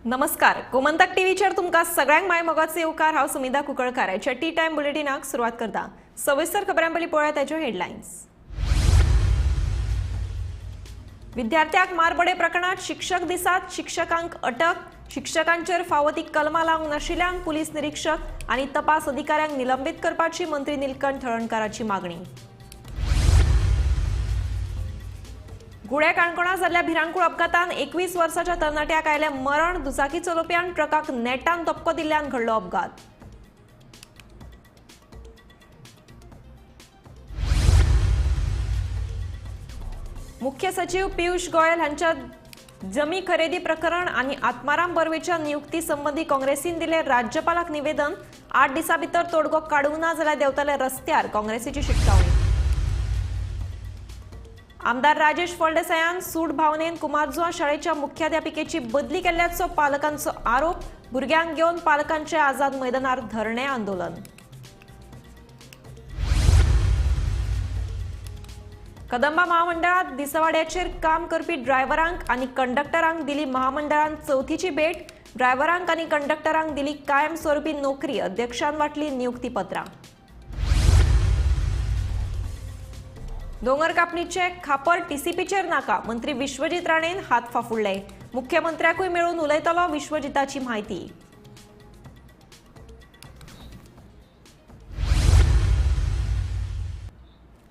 नमस्कार, गोमंतक टीव्हीचेर तुमकां सगळ्यांक माय मोगाचे येवकार। हांव सुमिता कुंकळकार। आयच्या टी टाइम बुलेटिनाक सुरवात करता। सविस्तर खबरां पयलीं पळयात ताच्यो हेडलायन्स। विद्यार्थ्याक मारबडे प्रकरणात शिक्षक दिसात शिक्षकांक अटक। शिक्षकांचेर फावो ती कलमां लावंक नाशिल्ल्यान पुलीस निरीक्षक आनी तपास अधिकाऱ्यांक निलंबीत करपाची मंत्री निलकंठ हळर्णकाराची मागणी। गुळे काणकोणा जाल्ल्या भिरांकूळ अपघातान 21 वर्साच्या तरणाट्याक आयले मरण। दुचाकी चलोवप्यान ट्रकाक नेटान धपको दिल्ल्यान घडलो अपघात। मुख्य सचिव पियुष गोयल हांच्या जमी खरेदी प्रकरण आनी आत्माराम बर्वेच्या नियुक्ती संबंधी काँग्रेसीन दिले राज्यपालाक निवेदन। 8 दिसां भितर तोडगो काडूंक ना जाल्यार देंवतले रस्त्यार, काँग्रेसीची शिटकावणी। आमदार राजेश फळदेसायान सूड भावनेन कुमारजुआ शाळेच्या मुख्याध्यापिकेची बदली केल्ल्याचो पालकांचो आरोप। भुरग्यांक घेवन पालकांचे आझाद मैदानार धरणे आंदोलन। कदंबा महामंडळात दिसवाड्याचेर काम करपी ड्रायव्हरांक आनी कंडक्टरांक दिली महामंडळान चवथीची भेट। ड्रायव्हरांक आनी कंडक्टरांक दिली कायमस्वरुपी नोकरी। अध्यक्षान वाटली नियुक्तीपत्रां। दोंगर कापणीचे खापर टीसीपीचेर नाका। मंत्री विश्वजीत राणेन हात फाफुडले। मुख्यमंत्र्याकूय मेळून उलयतलो विश्वजिताची म्हायती।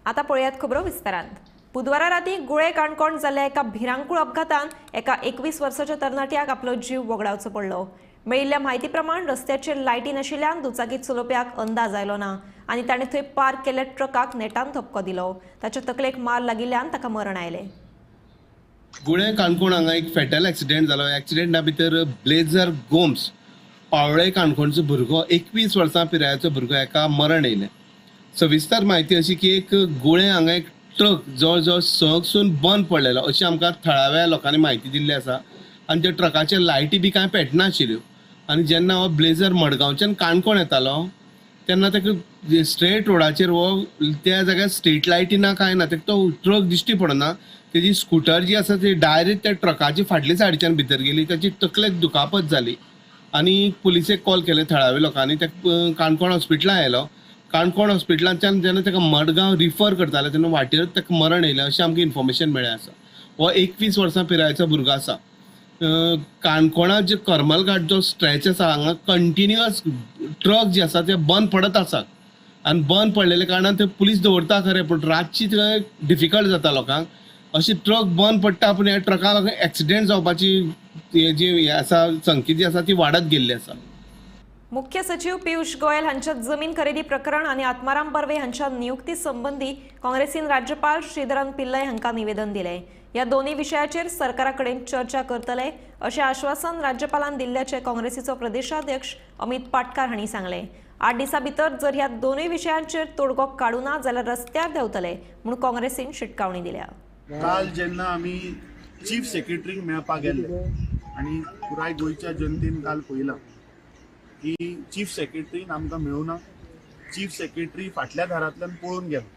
आता पळयात खबरो विस्तारांत। बुधवारा राती गुळे काणकोण जाल्ल्या एका भिरांकूळ अपघातान एका 21 वर्साच्या तरणाट्याक आपलो जीव वगडावचो पडलो। मेळिल्ल्या म्हायती प्रमाण रस्त्याचेर लायटी नाशिल्ल्यान दुचाकी चलोवप्याक अंदाज आयलो ना आनी ताणें थंय पार्क केल्ल्या ट्रकाक नेटान धपको दिलो। ताच्या तकलेक मार लागिल्ल्यान ताका मरण आयलें। गुळे काणकोण हांगा एक फॅटल एक्सिडेंट जालो। एक्सिडेंटा भितर ब्लेझर गोम्स पावळे काणकोणचो भुरगो 21 वर्सां पिरायेचो भुरगो एका मरण येयलें। सविस्तर म्हायती अशी की एक गुळे हांगा एक ट्रक जवळ जवळ सहसून बंद पडलेलो अशी आमकां थळाव्या लोकांनी म्हायती दिल्ली आसा। आनी त्या ट्रकाचे लायटी बी कांय पेटनाशिल्ल्यो। आनी जेन्ना हो ब्लेझर मडगांवच्यान काणकोण येतालो तेन्ना ताका स्ट्रेट रोडाचेर हो त्या जाग्यार स्ट्रीट लायटी ना कांय ना, ताका तो ट्रक दिश्टी पडना। तेजी स्कूटर जी आसा ती डायरेक्ट त्या ट्रकाची फाटल्या सायडीच्यान भितर गेली। ताची तकलेक दुखापत जाली आनी पुलिसेक कॉल केले थळाव्या लोकांनी। ताका काणकोण हॉस्पिटलांत आयलो। काणकोण हॉस्पिटलांतल्यान जेन्ना ताका मडगांव रिफर करताले तेन्ना वाटेर ताका मरण येयलें अशें आमकां इन्फॉर्मेशन मेळ्ळें आसा। हो 21 वर्सां पिरायेचो भुरगो आसा। काणकोणा जो करमल घाट जो स्ट्रेच आसा हांगा कंटिन्युअस ट्रक जे आसा ते बंद पडत आसात आनी बंद पडलेल्या कारणान ते पुलीस दवरता खरें, पूण रातची थंय डिफिकल्ट जाता लोकांक। अशी ट्रक बंद पडटा पूण ह्या ट्रकाक एक्सिडेंट जावपाची जी आसा संख्या जी आसा ती वाडत गेल्ली आसा। मुख्य सचिव पियुष गोयल हांच्या जमीन खरेदी प्रकरण आनी आत्माराम बर्वे हांच्या नियुक्ती संबंधी काँग्रेसीन राज्यपाल श्रीधरन पिल्लय हांकां निवेदन दिलें। ह्या दोन्ही विशयाचेर सरकारा कडेन चर्चा करतले अशें आश्वासन राज्यपालान दिल्ल्याचे काँग्रेसीचो प्रदेशाध्यक्ष अमित पाटकार हांणी सांगलें। 8 दिसां भितर जर ह्या दोनूय विशयांचेर तोडगो काडूं ना जाल्यार रस्त्यार देंवतले म्हूण काँग्रेसीन शिटकावणी दिल्या। काल जेन्ना आमी चीफ सेक्रेटरीक मेळपाक गेल्ले आनी पुराय गोंयच्या जनतेन काल पळयलां की चीफ सेक्रेटरीन आमकां मेळूना। चीफ सेक्रेटरी फाटल्या दारांतल्यान पळून गेलो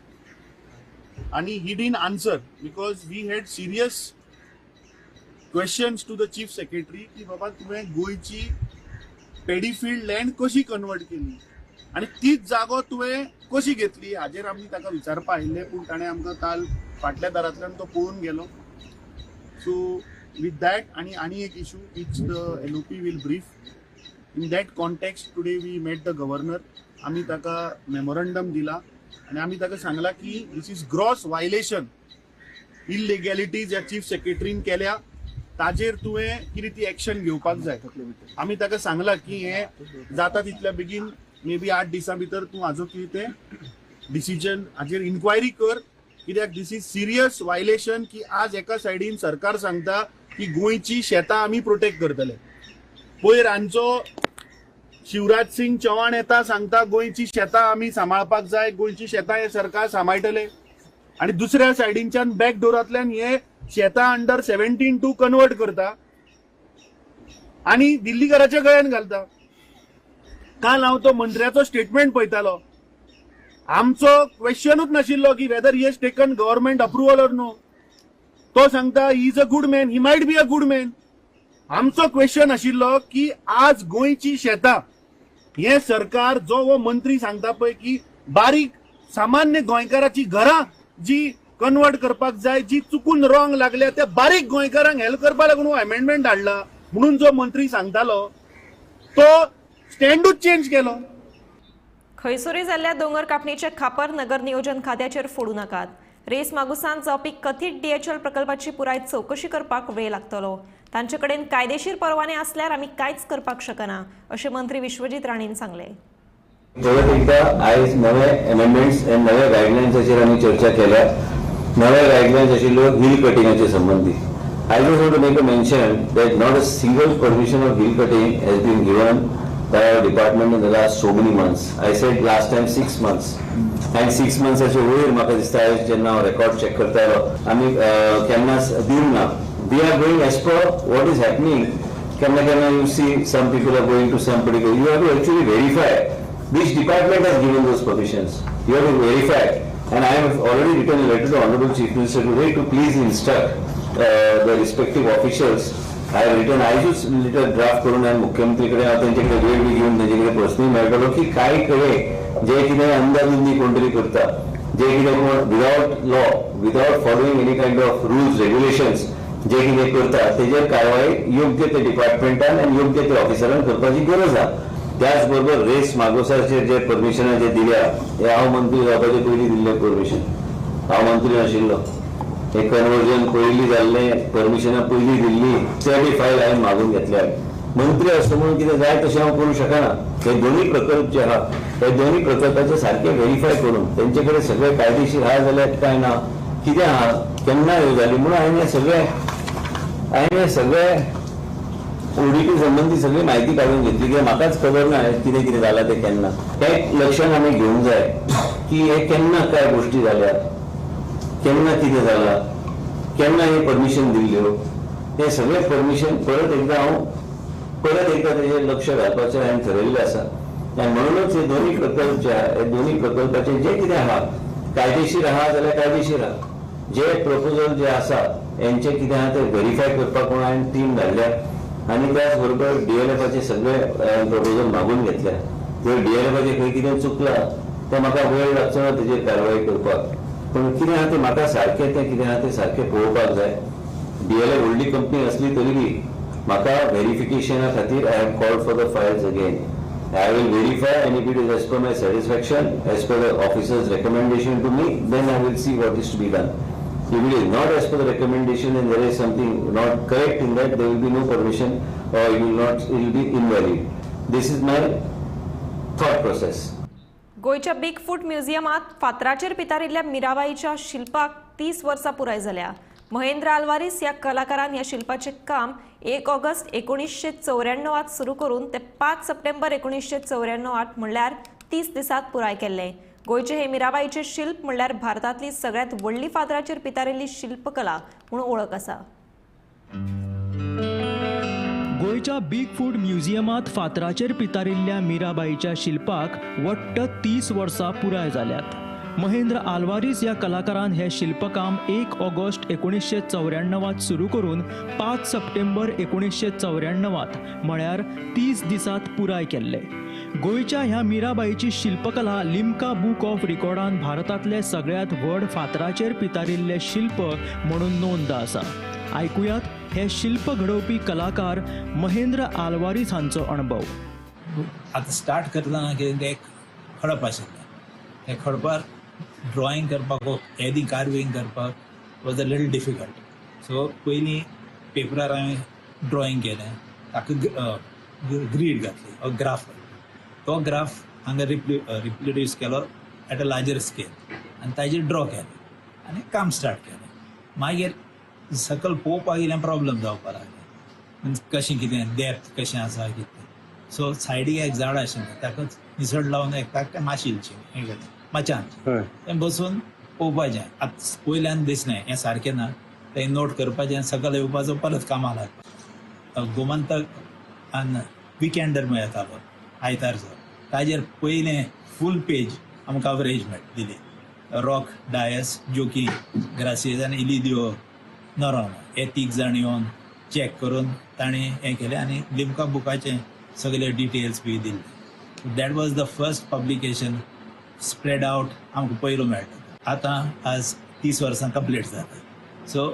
आनी he didn't answer because we had serious questions to the chief secretary की बाबा तुवें गोंयची पेडीफिल्ड लँड कशी कन्वर्ट केली आनी तीच जागो तुवें कशी घेतली हाजेर आमी ताका विचारपाक आयिल्ले, पूण ताणें आमकां काल फाटल्या दारांतल्यान तो पळून गेलो। सो विथ दॅट आनी एक issue which the NOP will brief in that context today we met the governor. आमी ताका मेमोरंडम दिला आणि आम्ही ताका सांगला की this is gross violation illegalities या चीफ सेक्रेटरीन केल्या, ताजेर तुवें कितें ती एक्शन घेवपाक जाय। आमी ताका सांगला की हे जाता तितल्या बेगीन मे बी 8 दिसां भितर तूं हाजो कितें तें डिसिजन हाजेर इन्क्वायरी कर, कित्याक दिस इज सिरियस वायलेशन की आज एका सायडीन सरकार सांगता की गोंयची शेतां आमी प्रोटेक्ट करतले, पयर हांचो शिवराज सिंग चौहान येता सांगता गोंयची शेतां आमी सांबाळपाक जाय, गोंयची शेतां हे सरकार सांबाळटले, आणि दुसऱ्या सायडींच्यान बॅक डोरांतल्यान हे शेतां अंडर 17 कन्वर्ट करता आणि दिल्लीकराच्या गळ्यान घालता। काल हांव तो मंत्र्याचो स्टेटमेंट पळयतालो, आमचो क्वेश्चनूच नाशिल्लो की whether he has taken government approval or no. तो सांगता he is a good man, he might be a good man, आमचो क्वेश्चन आशिल्लो की आज गोंयची शेतां हे सरकार जो वो मंत्री सांगता पळय की बारीक सामान्य गोंयकाराची घरां जी कन्वर्ट करपाक जाय, जी चुकून रॉंग लागल्या त्या बारीक गोंयकारांक हेल्प करपा लागून हो अमेंडमेंट हाडला म्हणून जो मंत्री सांगतालो तो स्टँडूच चेंज केलो. खंयसरूय जाल्ल्या दोंगर कापणीचे खापर नगर नियोजन खात्याचेर फोडू नाकात. रेस मागुसान जावपी कथीत DHL प्रकल्पाची पुराय चौकशी करपाक वेळ लागतलो. तांचे कडेन कायदेशीर परवाने असल्यार आमी कांयच करपाक शकना अशें मंत्री विश्वजीत राणेन सांगलें. परत एकदा आयज नवे अमेंडमेंट्स आनी नव्या गायडलायन्साचेर आमी चर्चा केल्या. नव्या गायडलायन्स आशिल्ल्यो हिल कटिंगाचे संबंधी. I just want to make a mention that not a single permission of hill cutting has been given by our department in the last so many months. I said last time 6 months. And 6 months अशें वयर म्हाका दिसता जेन्ना हांव record check करतालो आमी केन्नाच दिवंक ना. We are going as per what is happening. Keena you see some people are going to some particular. You have to actually verify which department has given those permissions. You have to verify. And I have already written a letter to Honorable Chief Minister today to please instruct the respective officials. I have written, I just little draft करून आणि मुख्यमंत्रीकडे त्यांच्याकडे वेळ बी घेऊन त्यांच्याकडे personally मेळटलो की काय कळे जे कितें अंदाजुंदी कोण तरी करता, जे कितें without law, without following any kind of rules regulations जे कितें करता तेजेर कारवाई योग्य ते डिपार्टमेंटान आनी योग्य ते ऑफिसरान करपाची गरज आसा. त्याच बरोबर रेस मागोसाचेर जे परमिशनां जे दिल्या हे हांव मंत्री जावपाचे पयलीं दिल्लें परमिशन. हांव मंत्री नाशिल्लो. हे कन्वर्जन पयलीं जाल्लें, परमिशनां पयलीं दिल्ली, ते बी फायल हांवें मागून घेतल्या. मंत्री आसता म्हणून कितें जाय तशें हांव करूं शकना. हे दोनूय प्रकल्प जे आहा हे दोनूय प्रकल्पाचे सारखे व्हेरीफाय करून तेंचे कडेन सगळे कायदेशीर आहा जाल्यार काय ना, कितें आहा, केन्ना ह्यो जाली म्हणून हांवें हे सगळे ओडीटी संबंधी सगळी माहिती काढून घेतली की म्हाकाच खबर ना कितें कितें जालां तें केन्ना. हें लक्षांत आमी घेवंक जाय की हे केन्ना काय गोश्टी जाल्या, केन्ना कितें जालां, केन्ना हे परमिशन दिल्ल्यो, हे सगळे परमिशन परत एकदा तेजेर लक्ष घालपाचें हांवें थारायिल्लें आसा. आनी म्हणूनच हे दोनूय प्रकल्प जे आहा हे दोनूय प्रकल्पाचें जे कितें आहा कायदेशीर आहा जाल्यार कायदेशीर आहा. जे प्रपोजल जे आसा हेंचे कितें आहा ते व्हेरीफाय करपाक म्हणून हांवें टीम धाडल्या आनी त्याच बरोबर DLFचे सगळे प्रपोजल मागून घेतल्या. जर DLFचे खंय कितें चुकलां तें म्हाका वेळ लागचो ना तेजेर कारवाय करपाक. पूण कितें आहा तें म्हाका सारकें तें कितें आहा तें सारकें पळोवपाक जाय. DLF व्हडली कंपनी आसली तरी बी म्हाका व्हेरिफिकेशना खातीर I have called for the Fayol's again. I will verify and if it is as per my satisfaction, as per the officer's recommendation to me, then I will see what is to be done. If it is not as per the recommendation and there is something not correct in that, there will be no permission or it will be invalid. This is my thought process. गोयच्या big foot म्युझियमात फातराचेर पितारिल्ल्या मिराबाईच्या शिल्पाक 30 वर्सां पुराय जाल्या. महेंद्र आल्वारीस ह्या कलाकारान ह्या शिल्पाचें काम 1 ऑगस्ट 1994 सुरू करून ते 5 सप्टेंबर 1994 म्हणल्यार 30 दिसांत पुराय केल्लें. गोयचे हे मिराबाईचे शिल्प म्हणल्यार भारतांतली सगळ्यात व्हडली फातराचेर पितारिल्ली शिल्पकला म्हणून वळख आसा. गोयच्या बिग फूट म्युझियमात फातराचेर पितारिल्ल्या मिराबाईच्या शिल्पाक वट्ट 30 वर्सां पुराय जाल्यात. महेंद्र आल्वारीस ह्या कलाकारान हे शिल्पकाम 1 ऑगस्ट 1994 सुरू करून 5 सप्टेंबर 1994 म्हळ्यार 30 दिसांत पुराय केल्ले. गोयच्या ह्या मिराबाईची शिल्पकला लिम्का बुक ऑफ रिकॉर्डान भारतांतले सगळ्यात व्हड फातराचेर पितारिल्ले शिल्प म्हणून नोंद आसा. आयकुयात हे शिल्प घडोवपी कलाकार महेंद्र आल्वारीस हांचो अणभव. आतां स्टार्ट करतना कितें एक खडप आशिल्लें. हे खडपार ड्रॉइंग करपाक हेदी कार्विंग करपाक was a little difficult. So पयलीं पेपरार हांवें ड्रॉइंग केलें, ताका ग्रीड घातली, ग्राफ. तो ग्राफ हांगा रिप्रोड्यूस केलो एट अ लार्जर स्केल आनी ताजेर ड्रॉ केलें आनी काम स्टार्ट केलें. मागीर सकयल पळोवपाक इल्लें प्रॉब्लम जावपाक लागलें, कशें कितें डेप्थ कशें आसा कितें. सो सायडीक एक झाड आशिल्लें ताकाच निसड लावन एक माशिलचें माचान तें बसून पळोवपाचें. आतां पयल्यान दिसलें हें सारकें ना, तें नोट करपाचें, सकयल येवपाचो, परत कामाक लागपाचें. गोमंतक आनी विकेंडर मेळटालो आयतारचो, ताजेर पयलें फूल पेज आमकां कवरेज दिली. रॉक डायस, जोकी, ग्रासीस आनी इलिदियो नॉरोन हे 3 जाण येवन चॅक करून ताणें हें केलें आनी लिम्का बुकाचे सगळे डिटेल्स बी दिले. That was the first publication spread out आमकां पयलो मेळटा. आतां आज 30 वर्सां कंप्लीट जाता. सो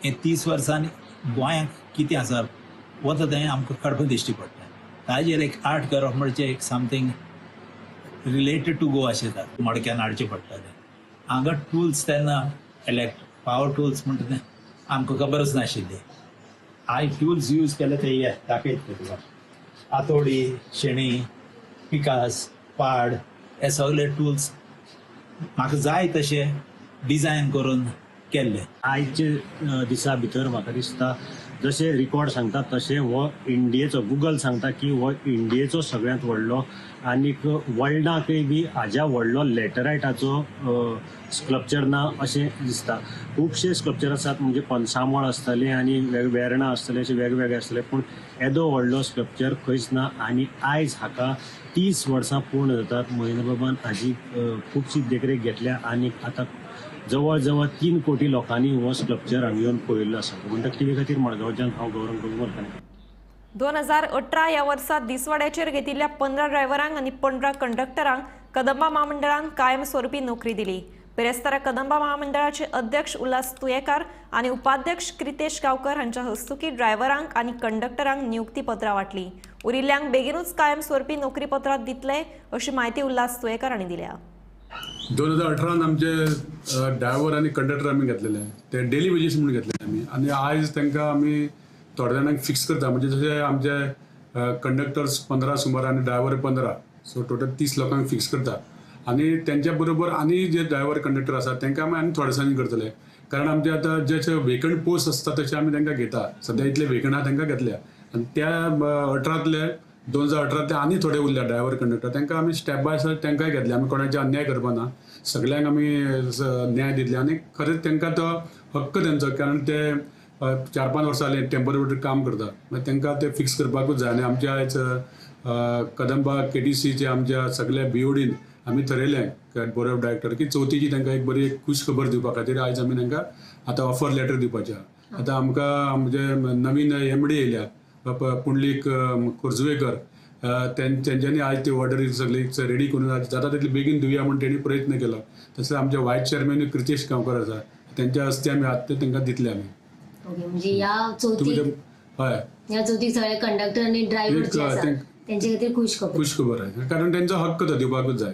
हे 30 वर्सांनी गोंयांक कितें आसा वता तें आमकां कळपाक दिश्टी पडटा. ताजेर एक आर्ट करप म्हणजे एक समथींग रिलेटेड टू गोवा अशें जाता. मडक्यान हाडचें पडटालें. हांगा टुल्स तेन्ना पावर टुल्स म्हणटा तें आमकां खबरच नाशिल्ली. हांवें टुल्स यूज केले ते हे दाखयता तुका. आतोडी, शेणी, पिकास, पाड हे सगळे टुल्स म्हाका जाय तशे डिझायन करून केल्ले. आयचे दिसा भितर म्हाका दिसता जशे रिकॉर्ड सांगता तशें हो इंडियेचो गुगल सांगता की हो इंडियेचो सगळ्यांत व्हडलो आनीक वर्ल्डाकय बी हाज्या व्हडलो लॅटरायटाचो स्कल्पचर ना अशें दिसता. खुबशे स्कल्पचर आसात म्हणजे पणसामळ आसतले आनी वेर्णां आसतले अशे वेगवेगळे आसतले पूण येदो व्हडलो स्कल्पचर खंयच ना. आनी आयज हाका 30 वर्सां पूर्ण जातात. महेंद्र बाबान हाजी खुबशी देखरेख घेतल्या आनीक आतां जवळ जवळ 3 कोटी लोकांनी हो स्कल्पचर हांगा येवन पळयल्लो आसा. म्हणटा टीव्ही खातीर मडगांवच्यान हांव गौरव गोगोलकर. 2018 ह्या वर्सा दिसवाड्याचेर घेतिल्ल्या 15 ड्रायव्हरांक आनी 15 कंडक्टरांक कदंबा महामंडळान कायमस्वरुपी नोकरी दिली. बिरेस्तारा कदंबा महामंडळाचे अध्यक्ष उल्हास तुयेकार आनी उपाध्यक्ष क्रितेश गांवकर हांच्या हस्तुकी ड्रायव्हरांक आनी कंडक्टरांक नियुक्तीपत्रां वाटली. उरिल्ल्यांक बेगीनूच कायमस्वरुपी नोकरीपत्रां दितले अशी माहिती उल्हास तुयेकार हांणी दिल्या. 2018 आमचे ड्रायव्हर आनी कंडक्टर आमी घेतलेले ते डेली वेजीस म्हणून घेतले आमी. आनी आयज तांकां आमी थोड्या जाणांक फिक्स करता. म्हणजे जशे आमचे कंडक्टर्स 15 सुमार आनी ड्रायव्हर 15 सो टोटल 30 लोकांक फिक्स करता. आनी तेंच्या बरोबर आनी जे ड्रायव्हर कंडक्टर आसात तांकां आमी आनी थोड्या दिसांनी करतले. कारण आमचे आतां जे वेकंट पोस्ट आसता तशे आमी तांकां घेता. सद्या इतले वेकंट आहा तांकां घेतल्या. आनी त्या 18तले 2018 आनी थोडे उरल्या ड्रायव्हर कंडक्टर तांकां आमी स्टेप बाय स्टेप तांकांय घेतले. आमी कोणाचे अन्याय करपा ना. सगळ्यांक आमी न्याय दितले आनी खरेंच तांकां तो हक्क तेंचो. कारण ते 4-5 वर्सां जालीं टेम्पररी काम करता. मागीर तांकां ते फिक्स करपाकूच जाय. आनी आमच्या आयज कदंबा KTCचे आमच्या सगळ्या BODन आमी थरयलें बोर्ड ऑफ डायरेक्टर की चवथीची तांकां एक बरी खुश खबर दिवपा खातीर आयज आमी तांकां आतां ऑफर लेटर दिवपाचें आहा. आतां आमकां म्हणजे नवीन MD येयल्या पुंडलीक कुर्जुवेकर. तेंच्यांनी आयज ती ऑर्डर सगळी रेडी करून जाता तितली बेगीन दिवया म्हणून तेणी प्रयत्न केलो. तशेंच आमचे वायस चेअरमॅन क्रितेश गांवकर आसा त्यांच्या हस्ते आमी आतां तांकां दितले आमी. म्हणजे या चौथी सगळे कंडक्टर आणि ड्रायव्हर त्यांच्या खातीर खुश खबर आहे. कारण त्यांचा हक्क तो दिवपाकूच जाय.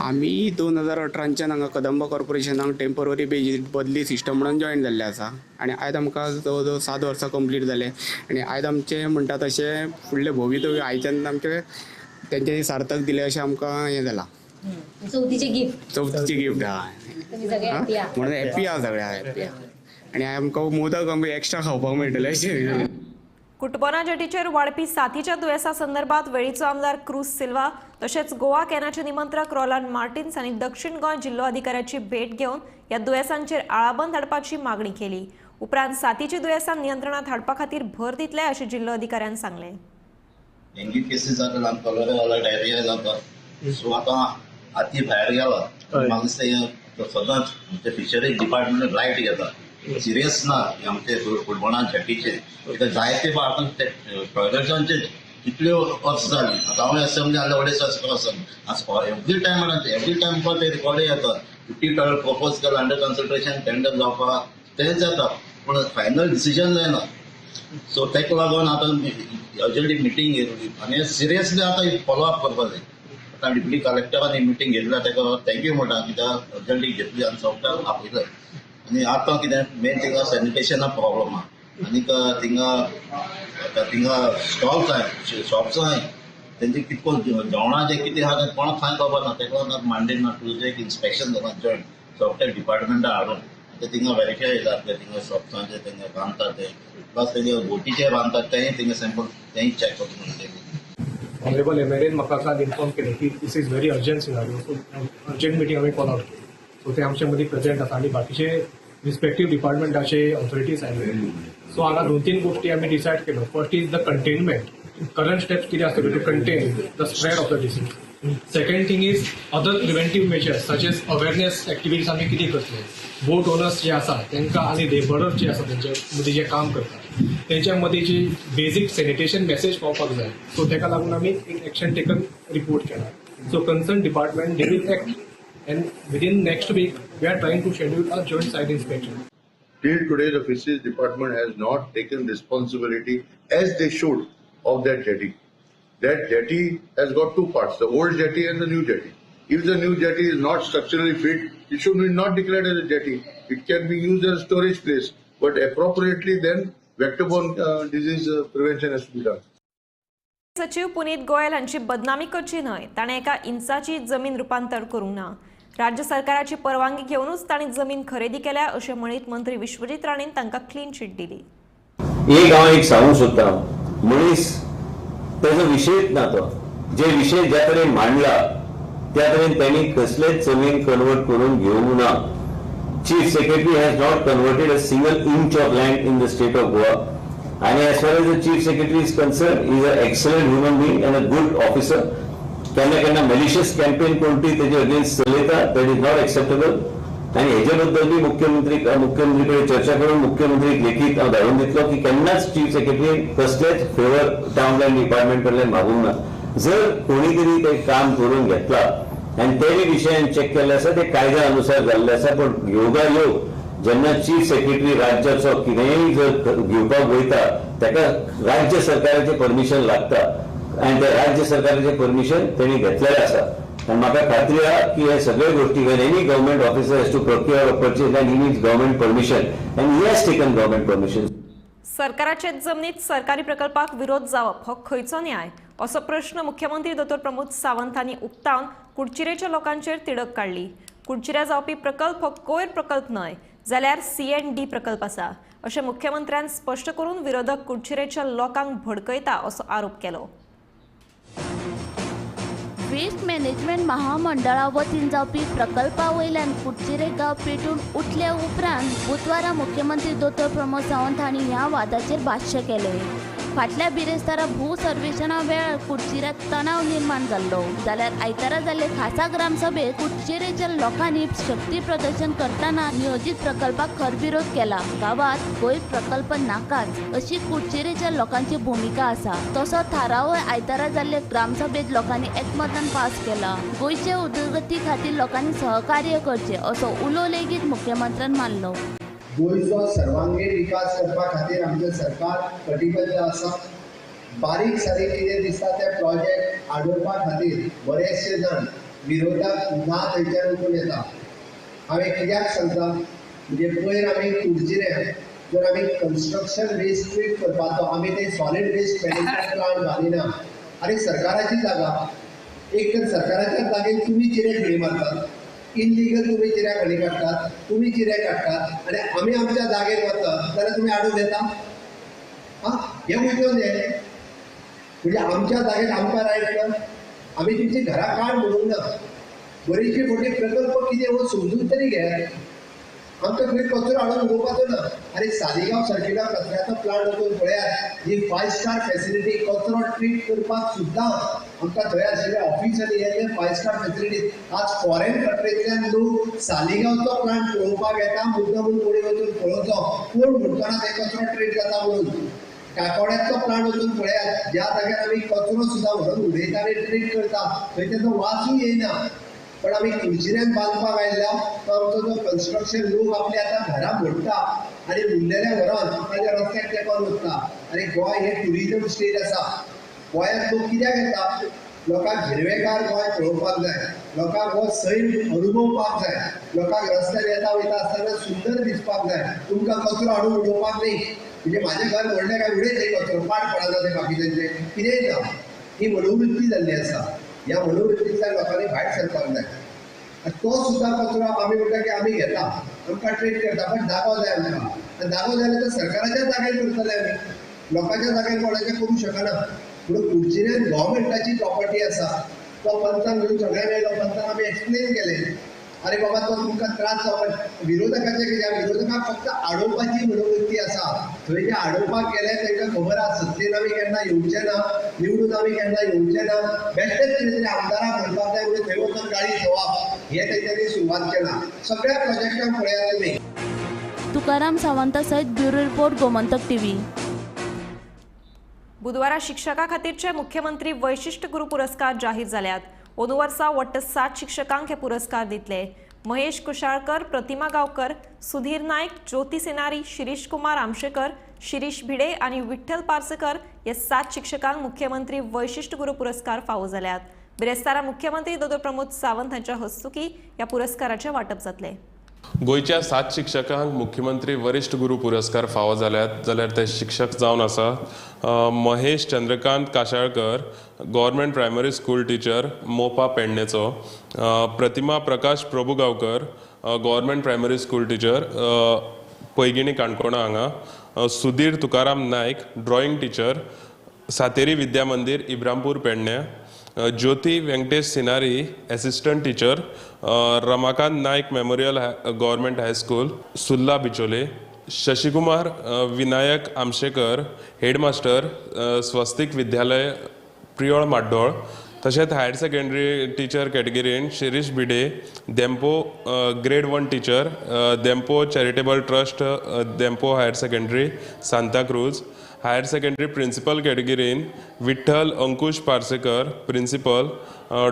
आमी 2018च्यान हांगा कदंबा कॉर्पोरेशनाक टेम्पररी बेजीस बदली सिस्टम म्हणून जॉईन जाल्ले आसा. आनी आयज आमकां जवळ जवळ 7 वर्सां कंप्लीट जाले. आनी आयज आमचे म्हणटा तशें फुडले भवितव्य आयच्यान आमचे तेंच्यांनी सार्थक दिले अशें आमकां हें जालां. चौथीचे गिफ्ट म्हणून हॅप्पी आहा सगळ्या हॅप्पी आहा. आनी आमकां मोदक आमकां एक्स्ट्रा खावपाक मेळटले अशें. कुटपना जेटीचेर वाडपी साथीच्या दुयेसा संदर्भात वेळीचो आमदार क्रूज सिल्वा तशेंच गोवा कॅनाचे निमंत्रक रोलांड मार्टिन्स हांणी दक्षिण गोंय जिल्लो अधिकाऱ्याची भेट घेवन ह्या दुयेसांचेर आळाबंद हाडपाची मागणी केली. उपरांत साथीची दुयेसां नियंत्रणात हाडपा खातीर भर दितले अशें जिल्लो अधिकाऱ्यान सांगलें. डेंग्यू केसीस जाता कॉलेरा डायरिया जाता. सो आतां हाती भायर गेला म्हाका दिसता सदांच फिशरीज डिपार्टमेंट रायट घेता. सिरियस ना आमचे फुटबॉलान शेटीचे जायते फावट टॉयलेटांचे कितल्यो अर्ज जाली. आतां हांव असेंब्ली जाल्ले अडेच वर्सां एवरी टायम ते रिकॉर्ड येता. 50 टॉयलेट प्रपोज केला अंडर कन्सल्टेशन टेंडर जावपाक तेंच जाता पूण फायनल डिसिजन जायना. सो तेका लागून आतां अर्जंटली मिटींग घेतली आनी सिरियसली आतां फॉलो अप करपाक जाय. आतां डिप्टी कलेक्टरान मिटींग घेतल्या ताका थँक्यू म्हणटा कित्याक अर्जंटली घेतली आनी सॉफ्टवेअर आपयलें. आनी आतां कितें मेन थिंगा सॅनिटेशना प्रॉब्लम आहा. आनीक थिंगा स्टॉल्स आहाय शॉप्स आहाय तेंचे कितको जेवणाचें कितें आहा तें कोणाक कांय खबर ना. ताका लागून मांडेन ना तुजें एक इन्स्पेक्शन जाता जॉयंट सॉफ्टवेअर डिपार्टमेंटा हाडून ते थिंगा व्हेरीफाय जातले. थिंगा शॉप्सांचे तेंगे रांदतात ते प्लस तेंगे बोटीचे रांदतात तेंय थिंगा सॅम्पल तेंय चॅक करता. ऑनरेबल एमएलएन म्हाका काल इन्फॉर्म केलें की this is very urgent scenario. So urgent meeting आमी कॉल आउट केली. सो ते आमचे मदीं प्रेझेंट आसा आनी बाकीचे रिस्पेक्टीव डिपार्टमेंटाचे ऑथॉरिटीज आयले. सो हांगा 2-3 गोष्टी आमी डिसायड केल्यो. First is the containment. Current steps कितें आसतल्यो to contain the spread of the disease. Second thing is other preventive measures such as awareness activities आमी कितें करतले. बोट ओनर्स जे आसा तांकां आनी लेबरर्स जे आसा तेंचे मदीं जे काम करतात तेंच्या मदीं जी बेजीक सॅनिटेशन मॅसेज पावपाक जाय, सो ताका लागून आमी एक एक्शन टेकन रिपोर्ट केला. So concern department they will act and within next week we are trying to schedule a joint site inspection. Till today, the fisheries department has not taken responsibility as they should of that jetty. That jetty has got two parts, the old jetty and the new jetty. If the new jetty is not structurally fit, it should be not declared as a jetty. It can be used as a storage place, but appropriately then vector-borne disease prevention has to be done. सचिव पुनीत गोयल हांची बदनामी करची न्हय, ताणें एका इंचाची जमीन रुपांतर करूंक ना. राज्य सरकाराची परवानगी घेवनूच तांणी जमीन खरेदी केल्या अशें म्हणीत मंत्री विश्वजीत राणेन तांकां क्लीन चिट दिली. एक हांव एक सांगूंक सोदतां, मनीस तेजो विशयच ना तो. जे विशय ज्या तरेन मांडला त्या तरेन त्यांनी कसलेच जमीन कन्वर्ट करून घेवंक ना. Chief secretary has not converted a single inch of land in the state of Goa. आणि as far as the chief secretary is concerned, he is an excellent human being and a good officer. केन्ना malicious campaign कोणती तेजे against चलयता, that is not acceptable. आणि हेजे बद्दल बी मुख्यमंत्री कडेन चर्चा करून मुख्यमंत्रीक लेखीत हांव धाडून दितलो की केन्नाच चीफ सेक्रेटरी कसलेच फेवर टाउन प्लॅन डिपार्टमेंट कडल्यान मागूंक ना. जर कोणी तरी ते काम करून घेतला आनी तेय विशयान चेक केल्ले आसा ते कायद्या अनुसार जाल्ले आसा. पण योगायोग जेन्ना चीफ सेक्रेटरी राज्याचो कितेंय जर घेवपाक वयता ताका राज्य सरकाराचें परमिशन लागता आनी त्या राज्य सरकाराचें परमिशन तेणी घेतलेलें आसा. आनी म्हाका खात्री आहा की हे सगळे गोष्टी when any government officer has to procure a purchase and he needs government permission and he has taken government permission. सरकाराचे जमनीत सरकारी प्रकल्पाक विरोध जावप हो खंयचो न्याय असो प्रश्न मुख्यमंत्री दोतोर प्रमोद सावंत हांणी उक्तावन कुडचिरेच्या लोकांचेर तिडक काडली. कुडचिऱ्या जावपी प्रकल्प हो कोयर प्रकल्प न्हय जाल्यार C&D प्रकल्प आसा अशें मुख्यमंत्र्यान स्पश्ट करून विरोधक कुडचिरेच्या लोकांक भडकयता असो आरोप केलो. वेस्ट मॅनेजमेंट महामंडळा वतीन जावपी प्रकल्पा वयल्यान कुडचिरे गांव पेटून उठल्या उपरांत बुधवारा मुख्यमंत्री दोतोर प्रमोद सावंत हांणी ह्या वादाचेर भाश्य केलें. फाटल्या बिरेस्तारा भू सर्वेक्षणा वेळार कुडचिऱ्यात तणाव निर्माण जाल्लो जाल्यार आयतारा जाल्ले खासा ग्रामसभेत कुडचिरेच्या लोकांनी शक्ती प्रदर्शन करताना नियोजित प्रकल्पाक खरविरोध केला. गांवांत गोंय प्रकल्प नाकाच अशी कुडचिरेच्या लोकांची भूमिका आसा. तसो थारावय आयतारा जाल्ले ग्रामसभेत लोकांनी एकमतान पास केला. गोंयचे उदरगती खातीर लोकांनी सहकार्य करचे असो उलो लेगीत मुख्यमंत्र्यान मारलो. गोंयचो सर्वांगीण विकास करपा खातीर आमचें सरकार कटिबद्ध आसा. बारीक सारीक कितें दिसता ते प्रोजेक्ट आडोवपा खातीर बरेचशे जाण विरोधाक ना थंयच्यान वचून येता. हांवें कित्याक सांगता म्हणजे पयर आमी कुडचिरे जर आमी कन्स्ट्रक्शन वेस्ट ट्रीट करपाचो आमी ते सॉलिड वेस्ट मॅनेजमेंट प्लांट घालिना. आनी सरकाराची जागा एक तर सरकाराच्या जागेक तुमी चिरे खणी मारतात, इनलिगल तुम्ही चिऱ्या खणी काडटात, तुम्ही चिरे काडटात आनी आमी आमच्या जागेर वतात जाल्यार तुमी आडून येता. हे उजवून हे म्हणजे आमच्या जागेर आमकां रायट ना. आमी तुमची घरां काड म्हणूंक ना. बरीचशी मोठी प्रकल्प कितें हो समजून तरी घे. आमकां खंय कचरो हाडून उडोवपाचो ना. आनी सालिगांव सर्किटाक कचऱ्याचो प्लांट वचून पळयात ही 5 स्टार फॅसिलिटी कचरो ट्रीट करपाक सुद्दां आमकां थंय आशिल्ल्या ऑफिसांनी हे 5 स्टार फॅसिलिटी. आज फॉरेन कंट्रींतल्यान लोक सालिगांवचो प्लांट पळोवपाक येता. मुद्दामून कोणी वचून पळोवचो कोण म्हणटना ते कचरो ट्रीट जाता म्हणून. काकोड्याचो प्लांट वचून पळयात ज्या जाग्यार आमी कचरो सुद्दां व्हरून उडयता आनी ट्रीट करता थंय तेजो वासूय येयना. पण आमी कुडचिऱ्यान बांदपाक आयल्या तो आमचो जो कन्स्ट्रक्शन लोक आपले आतां घरां मोडटा आनी उरलेल्या वरान ताच्या रस्त्याक तेंकोन वचता. आनी गोंय हे ट्युरिजम स्टेट आसा. गोंयांत लोक कित्याक येता? लोकांक हिरवेगार गोंय पळोवपाक जाय, लोकांक हो सैम अनुभवपाक जाय, लोकांक रस्त्यार येता वयता आसतना सुंदर दिसपाक जाय. तुमकां कचरो हाडून उडोवपाक न्ही. म्हणजे म्हाजें घर व्हडलें काय उडयत कचरो पाट पडना ते बाकीच्यांचे कितेंय ना. ही मनोवृत्ती जाल्ली आसा. ह्या मनोवृत्तींतल्यान लोकांनी भायर सरपाक जाय. तो सुद्दां कचरो आमी म्हणटा की आमी घेता आमकां ट्रीट करता पण जागो जाय आमकां. आनी जागो जाल्यार तर सरकाराच्या जाग्यार करतले आमी. लोकांच्या जाग्यार कोणाचें करूंक शकना. म्हणून कुडचिऱ्यान गव्हर्मेंटाची प्रॉपर्टी आसा. तो पंचान घेवन सगळ्यांक येयलो. पंचान आमी एक्सप्लेन केलें अरे बाबा तो तुमकां त्रास जावपाक विरोधकाचे कित्याक विरोधकाक फक्त आडोवपाची मनोवृत्ती आसा. थंय जे आडोवपाक गेले तांकां खबर आसा सत्तेन आमी केन्ना येवचे ना, निवडून आमी केन्ना येवचे ना. बेश्टेच कितें तरी आमदाराक म्हणपाक जाय म्हणून थंय वचून गाडी ठेवप हे तेंच्यांनी सुरवात केला. सगळ्या प्रोजेक्टांक पळयात तुमी. तुकाराम सावंता सयत ब्युरो रिपोर्ट गोमंतक TV. बुधवारा शिक्षका खातीरचे मुख्यमंत्री वैशिश्ट गुरू पुरस्कार जाहीर जाल्यात. अंदू वर्सा वट्ट 7 शिक्षकांक हे पुरस्कार दितले. महेश कुशाळकर, प्रतिमा गांवकर, सुधीर नायक, ज्योती सेनारी, शिरीष कुमार आमशेकर, शिरीष भिडे आणि विठ्ठल पार्सेकर या 7 शिक्षकांक मुख्यमंत्री वैशिश्ट गुरू पुरस्कार फावो जाल्यात. बिरेस्तारा मुख्यमंत्री दोतोर प्रमोद सावंत हांच्या हस्तुकी या पुरस्काराचे वाटप जातले. गोयच्या 7 शिक्षकांक मुख्यमंत्री वरिष्ठ गुरू पुरस्कार फावो जाल्यात जाल्यार ते शिक्षक जावन आसा Mahesh Chandrakant Kashalkar, government primary school teacher Mopa पेडणेचो, Pratima Prakash Prabhugaonkar, government primary school teacher Paingini काणकोणा हांगा, Sudhir Tukaram Naik, drawing teacher Sateri Vidya Mandir Ibrampur Pernem, Jyoti Venkatesh Sinari assistant teacher Ramakant Naik memorial government high school Sulla Bicholim, Shashikumar Vinayak Amshekar headmaster Swastik Vidyalaya Priol Maddol, तशेंच हायर सेकंडरी टीचर कॅटेगरीन Shirish Bhide Dempo grade 1 teacher Dempo charitable trust Dempo higher secondary Santacruz, higher secondary principal कॅटेगरीन Vitthal Ankush Parsekar principal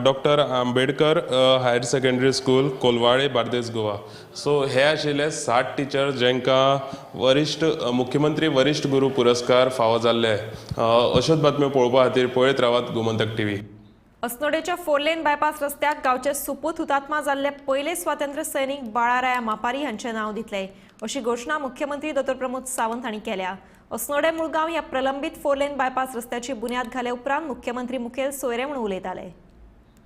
doctor Ambedkar higher secondary school Kolvale Bardez Goa. So हे आशिल्ले 7 teacher जांकां मुख्यमंत्री वरिष्ठ गुरू पुरस्कार फावो जाल्ले. अश्योच बातम्यो पळोवपा खातीर पळयत रावात गोमंतक टीव्ही. अस्नोडेच्या 4 लेन बायपास रस्त्याक गांवचे सुपूत हुतात्मा जाल्ले पयले स्वातंत्र्य सैनीक बाळाराया मापारी हांचे नांव दितले अशी घोषणा मुख्यमंत्री दोतोर प्रमोद सावंत हांणी केल्या. अस्नोडे मुळगांव ह्या प्रलंबीत 4 लेन बायपास रस्त्याची बुन्याद घाले उपरांत मुख्यमंत्री मुखेल सोयरे म्हणून उलयताले.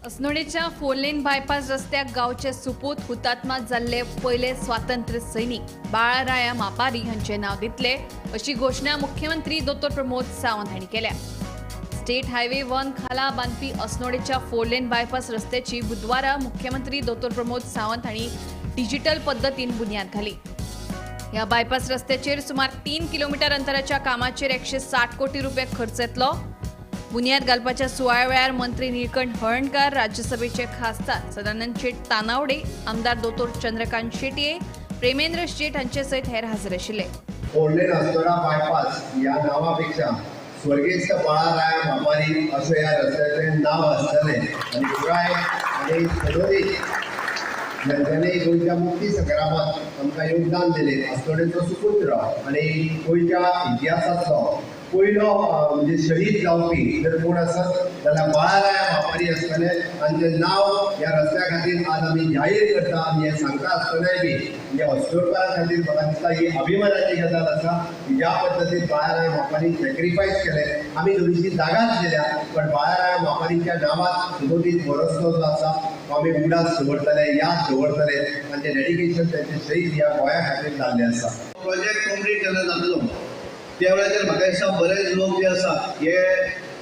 अस्नोडेच्या 4 लेन बायपास रस्त्याक गांवचे सुपूत हुतात्मा जाल्ले पयले स्वातंत्र्य सैनीक बाळाराया मापारी हांचे नांव दितले अशी घोषणा मुख्यमंत्री दोतोर प्रमोद सावंत हांणी केल्या. स्टेट हायवे 1 खाला बांदपी अस्नोडेच्या 4 लेन बायपास रस्त्याची बुधवारा मुख्यमंत्री दोतोर प्रमोद सावंत हांणी डिजिटल पद्दतीन बुन्याद घाली. ह्या बायपास रस्त्याचेर सुमार 3 किलोमीटर अंतराच्या कामाचेर 160 कोटी रुपये खर्च येतलो. बुन्याद घालपाच्या सुवाळ्या वेळार मंत्री निळकंठ हळर्णकार, राज्यसभेचे खासदार सदानंद शेट तानावडे, आमदार दोतोर चंद्रकांत शेटये, प्रेमेंद्र शेट हांचे सयत हेर हजर आशिल्ले. 4 लेन अस्नोडा बायपास या नावापेक्षा स्वर्गीय बाळाराया मापारी असं या रस्त्याचे नाव असताना आणि पुराय आणि सदोदी यांच्यानी गोंयच्या मुक्ती संग्रामात आमकां योगदान दिलें. अस्नोडेचो सुपुत्र आणि गोंयच्या इतिहासातलो पयलो म्हणजे शहीद जावपी जर कोण आसत जाल्यार बाळाराया मापारी आसतले. तांचें नांव ह्या रस्त्या खातीर आज आमी जाहीर करता आनी हें सांगता आसतनाय बी म्हणजे अस्नोडकारां खातीर म्हाका दिसता ही अभिमानाची गजाल आसा की ज्या पद्दतीन बाळाराया मापारी सॅक्रिफायस केलें. आमी थोडीशी जागाच दिल्या पण बाळाराया मापारीच्या नांवात सुदोदीत रस्तो जो आसा तो आमी उडास दवरतले, याद दवरतले. तांचें डेडिकेशन तांचें शहीद ह्या गोंया खातीर जाल्लें आसा. प्रोजेक्ट कंप्लीट केलो जातलो त्या वेळाचेर म्हाका दिसता बरेच लोक जे आसात हे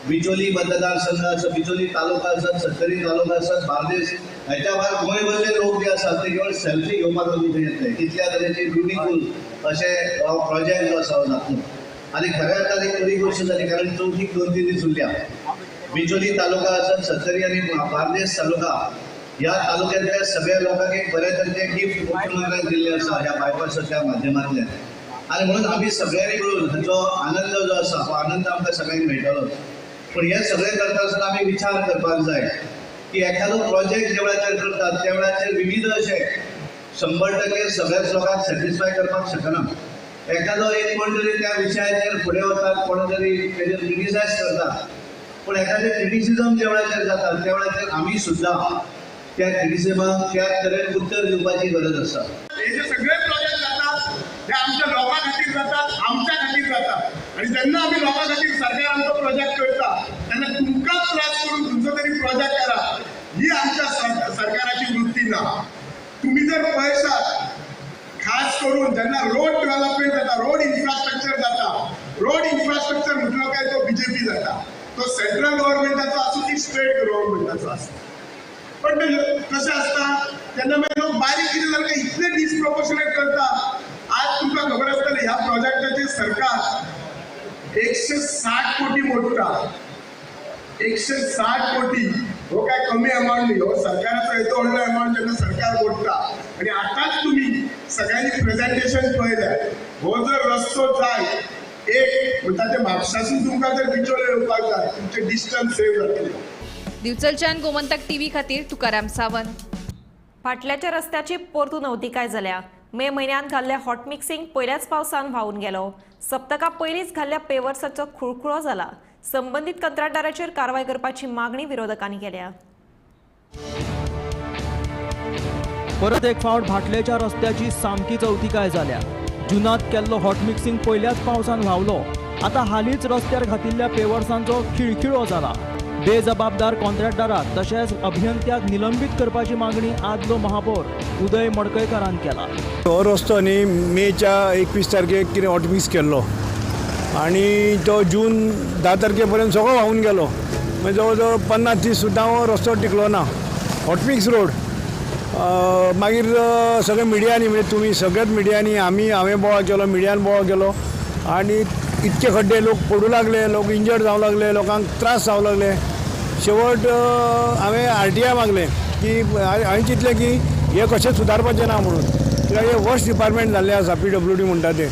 बिचोली मतदारसंघ आसा, बिचोली तालुका आसत, सत्तरी तालुका आसत, बार्देस हाच्या भायर गोंयभरले लोक जे आसात ते केवळ सेल्फी घेवपाक लागून येतले. तितल्या तरेचे ब्युटिफूल अशे प्रोजेक्ट जो आसा जातलो. आनी खऱ्या अर्थान एक बरी गोश्ट जाली कारण चवथीक 2-3 दीस उरल्या. बिचोली तालुका आसत, सत्तरी आनी बार्देस तालुका ह्या तालुक्यांतल्या सगळ्या लोकांक एक बरे तरेचे गिफ्ट मुख्यमंत्र्यान दिल्ले आसा ह्या बायपासाच्या माध्यमांतल्यान. आणि म्हणून आम्ही सगळ्यांनी मिळून हाचो आनंद जो आसा तो आनंद आमकां सगळ्यांक मेळटलो. पण हे सगळें करता आसतना आमी विचार करपाक जाय की एखादो प्रोजेक्ट जे वेळाचेर करतात त्या वेळाचेर विविध अशे 100% सगळ्याच लोकांक सॅटिस्फाय करपाक शकना. एखादो एक कोण तरी त्या विशयाचेर फुडें वतात, कोण तरी तेजेर क्रिटिसायज करतात. पण एखादें क्रिटिसिजम जे वेळाचेर जाता त्या वेळाचेर आमी सुद्दां त्या क्रिटिसिजमाक त्या तरेन उत्तर दिवपाची गरज आसा. हे जे सगळे प्रोजेक्ट जातात ते आमच्या लोकां खातीर जातात, आमच्या खातीर जातात. आणि जेन्ना आमी लोकां खातीर सरकार आमचो प्रोजेक्ट करता तेन्ना तुमकांच त्रास करून तुमचो तरी प्रोजेक्ट करा ही आमच्या सरकाराची वृत्ती ना. तुम्ही जर पळयशात खास करून जेन्ना रोड डेव्हलपमेंट जाता, रोड इन्फ्रास्ट्रक्चर जाता, रोड इन्फ्रास्ट्रक्चर म्हटलो काय तो बीजेपी जाता. तो सेंट्रल गव्हर्नमेंटाचो आसूं की स्टेट गव्हर्नमेंटाचो आसूं. पण कशें आसता तेन्ना मागीर लोक बारीक कितें जालें इतले डिस्प्रोपोर्शनेट करता. आज तुमकां खबर आसतलें ह्या प्रोजेक्टाचेर सरकार 160 कोटी मोडटा. 160 कोटी हो काय कमी अमाउंट न्ही. हो सरकाराचो येतो व्हडलो अमाउंट जेन्ना सरकार मोडटा. आणि आतांच तुम्ही सगळ्यांनी प्रेझेंटेशन पळयल्या. हो जर रस्तो जाय एक म्हणटा ते म्हापसासून तुमकां ते बिचोले येवपाक जाय तुमचे डिस्टन्स सेव जातले. दिवचलच्यान गोमंतक टीव्ही खातीर तुकाराम सावंत. फाटल्याच्या रस्त्याची परतू नवतिकाय जाल्या. मे म्हयन्यात घाल्ल्या हॉट मिक्सिंग पयल्याच पावसान व्हांवून गेलो. सप्तका पयलींच घाल्ल्या पेवर्साचो खुळखुळो जाला. संबंदीत कंत्राटदाराचेर कारवाय करपाची मागणी विरोधकांनी केल्या. परत एक फावट भाटलेच्या रस्त्याची सामकी चवथिकाय जाल्या. जुनात केल्लो हॉट मिक्सिंग पयल्याच पावसान व्हांवलो. आतां हालींच रस्त्यार घातिल्ल्या पेवर्सांचो खिळखिळो जाला. बेजबाबदार कॉन्ट्रॅक्टराक तशेंच अभियंत्याक निलंबीत करपाची मागणी आदलो महापौर उदय मडकयकारान केला. हो रस्तो न्ही मेच्या 21 तारखेक कितें हॉट मिक्स केल्लो आनी तो जून 10 तारखेपर्यंत सगळो व्हांवून गेलो. म्हणजे जवळ जवळ 50 दीस सुद्दां हो रस्तो टिकलो ना. हॉट मिक्स रोड मागीर सगळे मिडियांनी म्हणजे तुमी सगळ्याच मिडियांनी हांवें बोवाळ केलो, मिडियान बोवाळ केलो आनी इतके खड्डे लोक पडू लागले, लोक इंजर्ड जावं लागले, लोकांक त्रास जावं लागले. शेवट हांवें RTI मागलें की हांवें चिंतलें की हे कशें सुदारपाचें ना म्हणून, कित्याक हे वर्स्ट डिपार्टमेंट जाल्लें आसा PWD म्हणटा तें.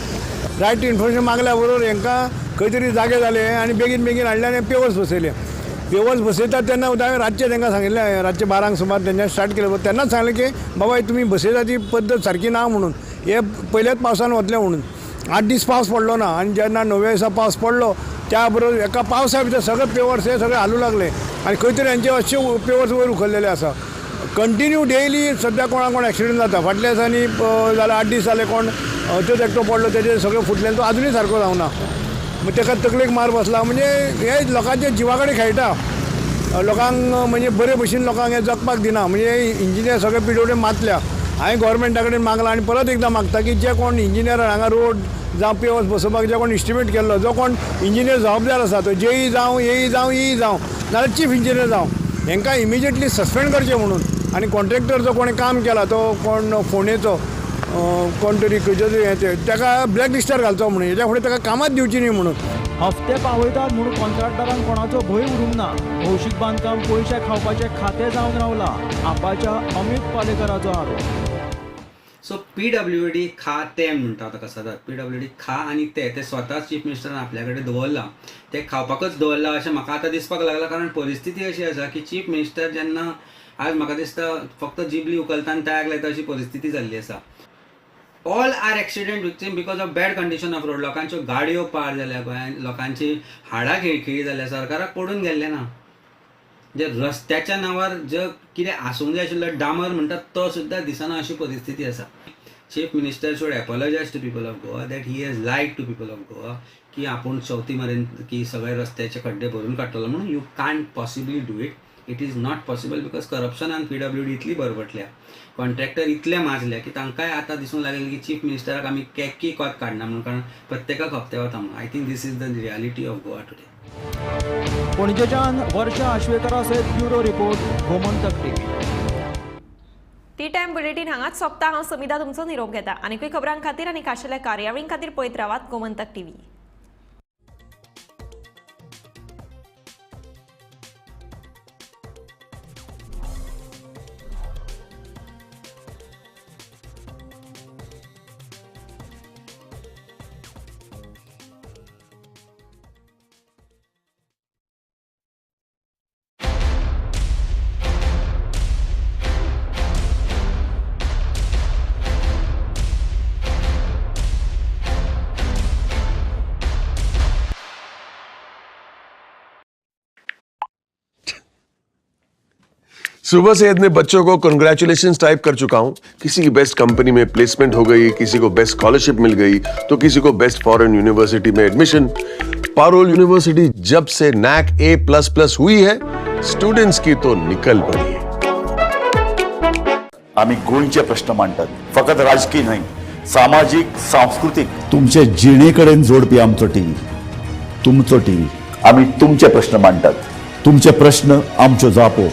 रायट टू इन्फॉर्मेशन मागल्या बरोबर हांकां खंय तरी जागे जाले आनी बेगीन बेगीन हाडले आनी पेवर्स बसयले. पेवर्स बसयतात तेन्ना हांवें रातचें तांकां सांगिल्लें, रातचे 12 सुमार तेंच्यान स्टार्ट केलें. तेन्नाच सांगलें की बाबा तुमी बसयता ती पद्दत सारकी ना म्हणून, हे पयल्याच पावसान वतलें म्हणून. 8 दीस पावस पडलो ना आनी जेन्ना 9व्या दिसा पावस पडलो त्या बरोबर एका पावसा भितर सगळे पेवर्स हे सगळे हालू लागले आनी खंय तरी हांचे अशे पेवर्स वयर उखल्लेले आसा. कंटिन्यू डेली सद्या कोण एक्सिडेंट जाता. फाटल्या दिसांनी जाल्यार 8 दीस जाले कोण त्योच एकटो पडलो, तेजे सगळे फुटले, तो अजुनूय सारको जावना. मग ताका तकलेक मार बसला. म्हणजे हे लोकांच्या जिवा कडेन खेळटा. लोकांक म्हणजे बरे भशेन लोकांक हे जगपाक दिना. म्हणजे इंजिनियर सगळे PWD मातल्या. हांवें गोवोरमेंटा कडेन मागलां आनी परत एकदां मागता की जे कोण इंजिनियर हांगा रोड जावं पेवर्स बसोवपाक जे कोण इस्टिमेट केल्लो, जो कोण इंजिनियर जबाबदार आसा तो JE जावं AE जावं EE जावं नाल्यार चीफ इंजिनियर जावं हांकां इमिजिएटली सस्पेंड करचें म्हणून. आनी कॉन्ट्रॅक्टर जो कोणी काम केला तो कोण फोंडेचो कोण तरी खंयचो तरी ताका ब्लॅक लिस्टार घालचो म्हणून, हेच्या फुडें ताका कामाच दिवची न्ही म्हणून. हफ्ते पावयतात म्हणून कॉन्ट्रॅक्टरांक कोणाचो भंय उरूंक ना. भौशीक बांदकाम पयशे खावपाचें खातें जावन रावलां, आपाच्या अमित पालेकराचो आरोप. सो PWD खा ते म्हणटा ताका सदांच. PWD खा आनी ते स्वता चीफ मिनिस्टरान आपल्या कडेन दवरला, ते खावपाकच दवरला अशें म्हाका आतां दिसपाक लागला. कारण परिस्थिती अशी आसा की चीफ मिनिस्टर जेन्ना आज म्हाका दिसता फक्त जिबली उखलता आनी तयाक लायता अशी परिस्थिती जाल्ली आसा. All are accident victim because of bad condition of road. लोकांच्यो गाडयो पाड जाल्या गोंयांत, लोकांची हाडां खिळखिळी जाल्या, सरकाराक पडून गेल्ले ना. जे रस्त्याच्या नांवार जे कितें आसूंक जाय आशिल्लो डामर म्हणटात तो सुद्दां दिसना अशी परिस्थिती आसा. Chief minister should apologise to people of Goa that he has lied to people of Goa की आपूण चवथी मेरेन की सगळे रस्त्याचे खड्डे भरून काडटलो म्हणून. You can't possibly do it. It is not possible because करप्शनान PWD इतली बरबटल्या, कॉन्ट्रॅक्टर इतले माजल्या की तांकांय आतां दिसूंक लागलें की चीफ मिनिस्टराक आमी केकी कोत काडना म्हणून, कारण प्रत्येकाक हप्ते वता म्हणून. I think this is the reality of Goa today. पणजेच्यान वर्षा आश्वेकरा सयत ब्युरो रिपोर्ट, गोमंतक टीव्ही. टी टायम बुलेटीन हांगाच सोंपता. हांव समिधा तुमचो निरोप घेता. आनीकूय खबरां खातीर आनी खाशेल्या कार्यावळीं खातीर पळयत रावात गोमंतक टीव्ही. सुबह से इतने बच्चों को कंग्रेचुलेशंस टाइप कर चुका हूं. किसी की बेस्ट कंपनी में प्लेसमेंट हो गई, किसी को बेस्ट स्कॉलरशिप मिल गई, तो किसी को बेस्ट फॉरेन यूनिवर्सिटी में एडमिशन. पारोल यूनिवर्सिटी जब से NAC A++ हुई है, स्टुडंट्स की तो निकल पड़ी है. आम्ही गोंयचे प्रश्न मांडतात, फकत राजकीय नाही, सामाजिक सांस्कृतिक. तुमचे जिणेकडेन जोडपी आमचो टीव्ही, तुमचो टीव्ही. आम्ही तुमचे प्रश्न मांडतात, तुमचे प्रश्न आमच्यो जापो.